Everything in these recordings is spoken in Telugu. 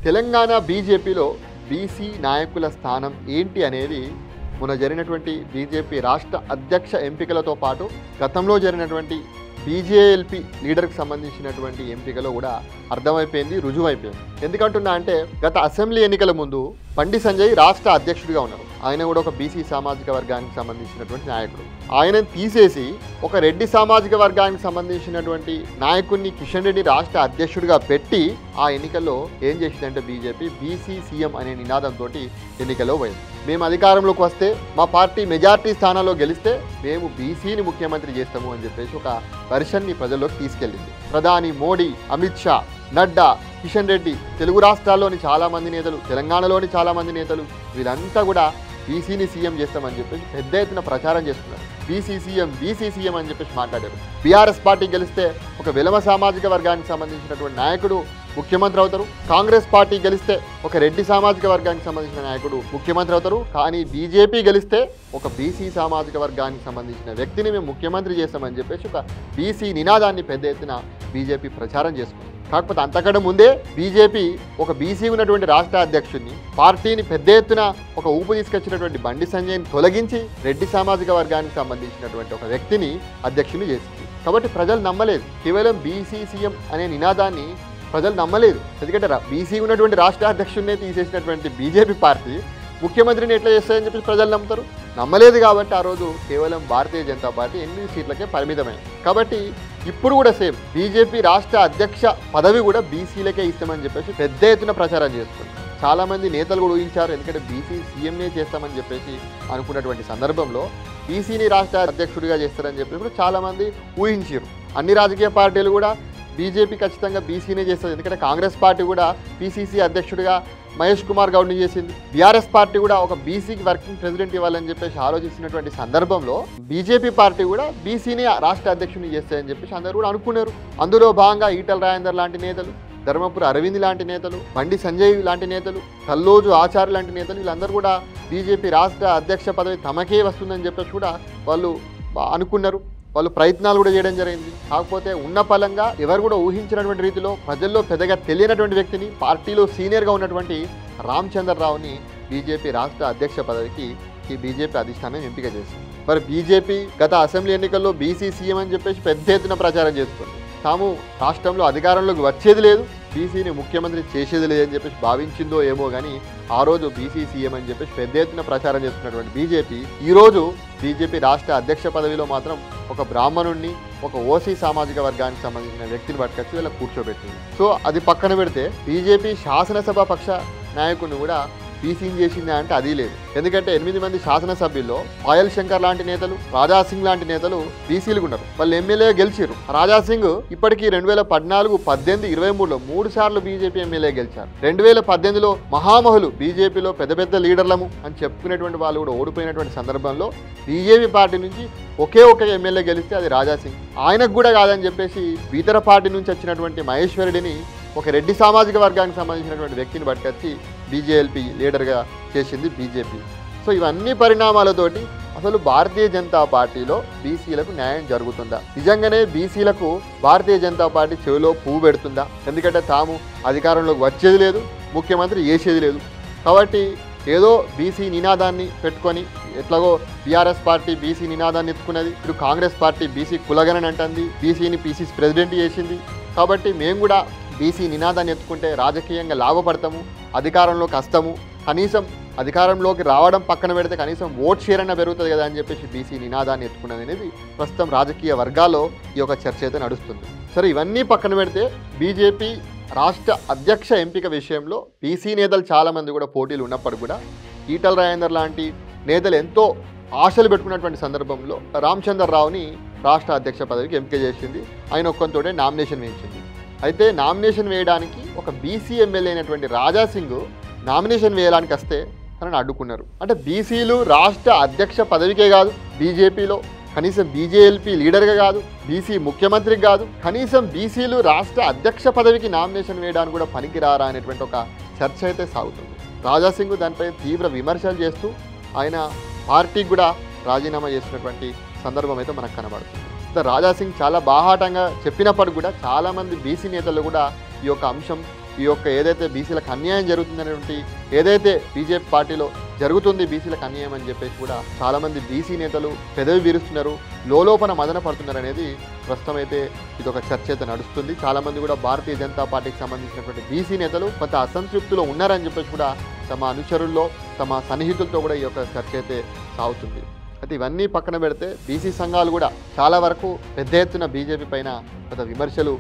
తెలంగాణ బీజేపీలో బీసీ నాయకుల స్థానం ఏంటి అనేది మొన్న జరిగినటువంటి బీజేపీ రాష్ట్ర అధ్యక్ష ఎంపికలతో పాటు గతంలో జరిగినటువంటి బీజేఎల్పీ లీడర్కి సంబంధించినటువంటి ఎంపికలో కూడా అర్థమైపోయింది, రుజువైపోయింది. ఎందుకంటున్నా అంటే గత అసెంబ్లీ ఎన్నికల ముందు బండి సంజయ్ రాష్ట్ర అధ్యక్షుడిగా ఉన్నారు. ఆయన కూడా ఒక బీసీ సామాజిక వర్గానికి సంబంధించినటువంటి నాయకుడు. ఆయనను తీసేసి ఒక రెడ్డి సామాజిక వర్గానికి సంబంధించినటువంటి నాయకుడిని కిషన్ రెడ్డి రాష్ట్ర అధ్యక్షుడిగా పెట్టి ఆ ఎన్నికల్లో ఏం చేసిందంటే బీజేపీ బీసీ సీఎం అనే నినాదంతో ఎన్నికల్లో పోయింది. మేము అధికారంలోకి వస్తే మా పార్టీ మెజార్టీ స్థానాల్లో గెలిస్తే మేము బీసీని ముఖ్యమంత్రి చేస్తాము అని చెప్పేసి ఒక వెర్షన్ని ప్రజల్లోకి తీసుకెళ్ళింది. ప్రధాని మోడీ, అమిత్ షా, నడ్డా, కిషన్ రెడ్డి, తెలుగు రాష్ట్రాల్లోని చాలామంది నేతలు, తెలంగాణలోని చాలామంది నేతలు వీళ్ళంతా కూడా బీసీని సీఎం చేస్తామని చెప్పేసి పెద్ద ఎత్తున ప్రచారం చేస్తున్నారు. బీసీ సీఎం అని చెప్పేసి మాట్లాడారు. బీఆర్ఎస్ పార్టీ గెలిస్తే ఒక వెలమ సామాజిక వర్గానికి సంబంధించినటువంటి నాయకుడు ముఖ్యమంత్రి అవుతారు. కాంగ్రెస్ పార్టీ గెలిస్తే ఒక రెడ్డి సామాజిక వర్గానికి సంబంధించిన నాయకుడు ముఖ్యమంత్రి అవుతారు. కానీ బీజేపీ గెలిస్తే ఒక బీసీ సామాజిక వర్గానికి సంబంధించిన వ్యక్తిని మేము ముఖ్యమంత్రి చేస్తామని చెప్పేసి ఒక బీసీ నినాదాన్ని పెద్ద ఎత్తున బీజేపీ ప్రచారం చేసుకుంది. కాకపోతే అంతకంటే ముందే బీజేపీ ఒక బీసీ ఉన్నటువంటి రాష్ట్ర అధ్యక్షుడిని, పార్టీని పెద్ద ఎత్తున ఒక ఊపు తీసుకొచ్చినటువంటి బండి సంజయ్ని తొలగించి రెడ్డి సామాజిక వర్గానికి సంబంధించినటువంటి ఒక వ్యక్తిని అధ్యక్షుని చేసింది. కాబట్టి ప్రజలు నమ్మలేదు. కేవలం బీసీ సీఎం అనే నినాదాన్ని ప్రజలు నమ్మలేదు. ఎందుకంటే బీసీ ఉన్నటువంటి రాష్ట్ర అధ్యక్షుడినే తీసేసినటువంటి బీజేపీ పార్టీ ముఖ్యమంత్రిని ఎట్లా చేస్తాయని చెప్పి ప్రజలు నమ్ముతారు. నమ్మలేదు కాబట్టి ఆ రోజు కేవలం భారతీయ జనతా పార్టీ 8 సీట్లకే పరిమితమైంది. కాబట్టి ఇప్పుడు కూడా సేమ్ బీజేపీ రాష్ట్ర అధ్యక్ష పదవి కూడా బీసీలకే ఇస్తామని చెప్పేసి పెద్ద ఎత్తున ప్రచారం చేస్తుంది. చాలామంది నేతలు కూడా ఊహించారు. ఎందుకంటే బీసీ సీఎంనే చేస్తామని చెప్పేసి అనుకున్నటువంటి సందర్భంలో బీసీని రాష్ట్ర అధ్యక్షుడిగా చేస్తారని చెప్పేసి కూడా చాలామంది ఊహించారు. అన్ని రాజకీయ పార్టీలు కూడా బీజేపీ ఖచ్చితంగా బీసీనే చేస్తుంది. ఎందుకంటే కాంగ్రెస్ పార్టీ కూడా పీసీసీ అధ్యక్షుడిగా మహేష్ కుమార్ గౌడ్ని చేసింది. బీఆర్ఎస్ పార్టీ కూడా ఒక బీసీకి వర్కింగ్ ప్రెసిడెంట్ ఇవ్వాలని చెప్పేసి ఆలోచిస్తున్నటువంటి సందర్భంలో బీజేపీ పార్టీ కూడా బీసీని రాష్ట్ర అధ్యక్షుడిని చేస్తాయని చెప్పేసి అందరూ కూడా అనుకున్నారు. అందులో భాగంగా ఈటల రాజేందర్ లాంటి నేతలు, ధర్మపురి అరవింద్ లాంటి నేతలు, బండి సంజయ్ లాంటి నేతలు, కల్లోజు ఆచార్య లాంటి నేతలు వీళ్ళందరూ కూడా బీజేపీ రాష్ట్ర అధ్యక్ష పదవి తమకే వస్తుందని చెప్పేసి కూడా వాళ్ళు అనుకున్నారు. వాళ్ళు ప్రయత్నాలు కూడా చేయడం జరిగింది. కాకపోతే ఉన్న ఫలంగా ఎవరు కూడా ఊహించినటువంటి రీతిలో ప్రజల్లో పెద్దగా తెలియనటువంటి వ్యక్తిని, పార్టీలో సీనియర్గా ఉన్నటువంటి రామచంద్రరావుని బీజేపీ రాష్ట్ర అధ్యక్ష పదవికి ఈ బీజేపీ అధిష్టానం ఎంపిక చేసింది. మరి బీజేపీ గత అసెంబ్లీ ఎన్నికల్లో బీసీ సీఎం అని చెప్పేసి పెద్ద ఎత్తున ప్రచారం చేస్తుంది. తాము రాష్ట్రంలో అధికారంలోకి వచ్చేది లేదు, బీసీని ముఖ్యమంత్రి చేసేది లేదని చెప్పేసి భావించిందో ఏమో కానీ ఆ రోజు బీసీ సీఎం అని చెప్పేసి పెద్ద ఎత్తున ప్రచారం చేస్తున్నటువంటి బీజేపీ ఈరోజు బీజేపీ రాష్ట్ర అధ్యక్ష పదవిలో మాత్రం ఒక బ్రాహ్మణుడిని, ఒక ఓసీ సామాజిక వర్గానికి సంబంధించిన వ్యక్తిని పట్టుకొచ్చి వీళ్ళకి కూర్చోబెట్టింది. సో అది పక్కన పెడితే బీజేపీ శాసనసభ పక్ష నాయకుడిని కూడా బీసీని చేసింది అంటే అది లేదు. ఎందుకంటే 8 మంది శాసనసభ్యుల్లో పాయల్ శంకర్ లాంటి నేతలు, రాజాసింగ్ లాంటి నేతలు బీసీలుగా ఉన్నారు. వాళ్ళు ఎమ్మెల్యే గెలిచారు. రాజాసింగ్ ఇప్పటికీ 2014, 18, 23లో 3 సార్లు బీజేపీ ఎమ్మెల్యే గెలిచారు. 2018లో మహామహులు బీజేపీలో పెద్ద లీడర్లము అని చెప్పుకునేటువంటి వాళ్ళు కూడా ఓడిపోయినటువంటి సందర్భంలో బీజేపీ పార్టీ నుంచి ఒకే ఒక ఎమ్మెల్యే గెలిస్తే అది రాజాసింగ్. ఆయనకు కూడా కాదని చెప్పేసి ఇతర పార్టీ నుంచి వచ్చినటువంటి మహేశ్వరుడిని ఒక రెడ్డి సామాజిక వర్గానికి సంబంధించినటువంటి వ్యక్తిని పట్టుకొచ్చి బీజేఎల్పీ లీడర్గా చేసింది బీజేపీ. సో ఇవన్నీ పరిణామాలతోటి అసలు భారతీయ జనతా పార్టీలో బీసీలకు న్యాయం జరుగుతుందా? నిజంగానే బీసీలకు భారతీయ జనతా పార్టీ చెవిలో పువ్వు పెడుతుందా? ఎందుకంటే తాము అధికారంలోకి వచ్చేది లేదు, ముఖ్యమంత్రి చేసేది లేదు. కాబట్టి ఏదో బీసీ నినాదాన్ని పెట్టుకొని ఎట్లాగో బీఆర్ఎస్ పార్టీ బీసీ నినాదాన్ని ఎత్తుకున్నది, ఇప్పుడు కాంగ్రెస్ పార్టీ బీసీ కులగనని అంటుంది, బీసీని పీసీసీ ప్రెసిడెంట్ చేసింది. కాబట్టి మేము కూడా బీసీ నినాదాన్ని ఎత్తుకుంటే రాజకీయంగా లాభపడతాము, అధికారంలోకి వస్తాము, కనీసం అధికారంలోకి రావడం పక్కన పెడితే కనీసం ఓట్ షేర్ అన్న పెరుగుతుంది కదా అని చెప్పేసి బీసీ నినాదాన్ని ఎత్తుకున్నది అనేది ప్రస్తుతం రాజకీయ వర్గాల్లో ఈ యొక్క చర్చ అయితే నడుస్తుంది. సరే, ఇవన్నీ పక్కన పెడితే బీజేపీ రాష్ట్ర అధ్యక్ష ఎంపిక విషయంలో బీసీ నేతలు చాలామంది కూడా పోటీలు ఉన్నప్పుడు కూడా ఈటల రాజేందర్ లాంటి నేతలు ఎంతో ఆశలు పెట్టుకున్నటువంటి సందర్భంలో రామచంద్రరావుని రాష్ట్ర అధ్యక్ష పదవికి ఎంపిక చేసింది. ఆయన ఒక్కంతోటే నామినేషన్ వేయించింది. అయితే నామినేషన్ వేయడానికి ఒక బీసీ ఎమ్మెల్యే అయినటువంటి రాజాసింగ్ నామినేషన్ వేయడానికి వస్తే తనని అడ్డుకున్నారు. అంటే బీసీలు రాష్ట్ర అధ్యక్ష పదవికే కాదు, బీజేపీలో కనీసం బీజేఎల్పీ లీడర్గా కాదు, బీసీ ముఖ్యమంత్రికి కాదు, కనీసం బీసీలు రాష్ట్ర అధ్యక్ష పదవికి నామినేషన్ వేయడానికి కూడా పనికిరారా అనేటువంటి ఒక చర్చ అయితే సాగుతుంది. రాజాసింగ్ దానిపై తీవ్ర విమర్శలు చేస్తూ ఆయన పార్టీకి కూడా రాజీనామా చేసినటువంటి సందర్భం అయితే మనకు కనబడుతుంది. రాజాసింగ్ చాలా బాహాటంగా చెప్పినప్పుడు కూడా చాలామంది బీసీ నేతలు కూడా ఈ యొక్క అంశం ఈ యొక్క ఏదైతే బీసీలకు అన్యాయం జరుగుతుందనేటువంటి ఏదైతే బీజేపీ పార్టీలో జరుగుతుంది బీసీలకు అన్యాయం అని చెప్పేసి కూడా చాలామంది బీసీ నేతలు పెదవి వీరుస్తున్నారు, లోలోపన మదన పడుతున్నారు అనేది ప్రస్తుతం అయితే ఇది ఒక చర్చ అయితే నడుస్తుంది. చాలామంది కూడా భారతీయ జనతా పార్టీకి సంబంధించినటువంటి బీసీ నేతలు కొంత అసంతృప్తిలో ఉన్నారని చెప్పేసి కూడా తమ అనుచరుల్లో తమ సన్నిహితులతో కూడా ఈ యొక్క చర్చ అయితే సాగుతుంది. అయితే ఇవన్నీ పక్కన పెడితే బీసీ సంఘాలు కూడా చాలా వరకు పెద్ద ఎత్తున బీజేపీ పైన కొంత విమర్శలు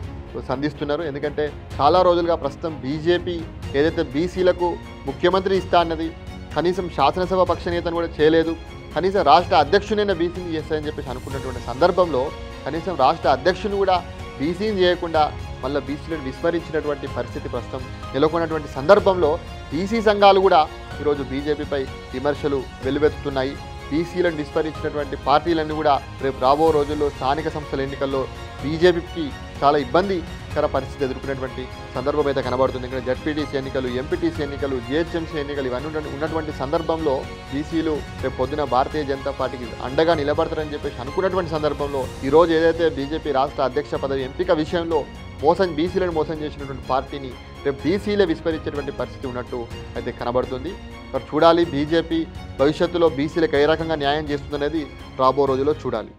సంధిస్తున్నారు. ఎందుకంటే చాలా రోజులుగా ప్రస్తుతం బీజేపీ ఏదైతే బీసీలకు ముఖ్యమంత్రి ఇస్తా అన్నది, కనీసం శాసనసభ పక్ష నేతను కూడా చేయలేదు, కనీసం రాష్ట్ర అధ్యక్షునైనా బీసీని చేస్తాయని చెప్పేసి అనుకున్నటువంటి సందర్భంలో కనీసం రాష్ట్ర అధ్యక్షుని కూడా బీసీని చేయకుండా మళ్ళీ బీసీలను విస్మరించినటువంటి పరిస్థితి ప్రస్తుతం నెలకొన్నటువంటి సందర్భంలో బీసీ సంఘాలు కూడా ఈరోజు బీజేపీపై విమర్శలు వెల్లువెత్తుతున్నాయి. బీసీలను విస్మరించినటువంటి పార్టీలన్నీ కూడా రేపు రాబో రోజుల్లో స్థానిక సంస్థల ఎన్నికల్లో బీజేపీకి చాలా ఇబ్బందికర పరిస్థితి ఎదుర్కొనేటువంటి సందర్భం అయితే కనబడుతుంది. ఇక్కడ జడ్పీటీసీ ఎన్నికలు, ఎంపీటీసీ ఎన్నికలు, జీహెచ్ఎంసీ ఎన్నికలు ఇవన్నీ ఉన్నటువంటి సందర్భంలో బీసీలు రేపు పొద్దున భారతీయ జనతా పార్టీకి అండగా నిలబడతారని చెప్పేసి అనుకున్నటువంటి సందర్భంలో ఈరోజు ఏదైతే బీజేపీ రాష్ట్ర అధ్యక్ష పదవి ఎంపిక విషయంలో బీసీలను మోసం చేసినటువంటి పార్టీని రేపు బీసీలే విస్మరించేటువంటి పరిస్థితి ఉన్నట్టు అయితే కనబడుతుంది. మరి చూడాలి బీజేపీ భవిష్యత్తులో బీసీలకు ఏ రకంగా న్యాయం చేస్తుందనేది రాబో రోజుల్లో చూడాలి.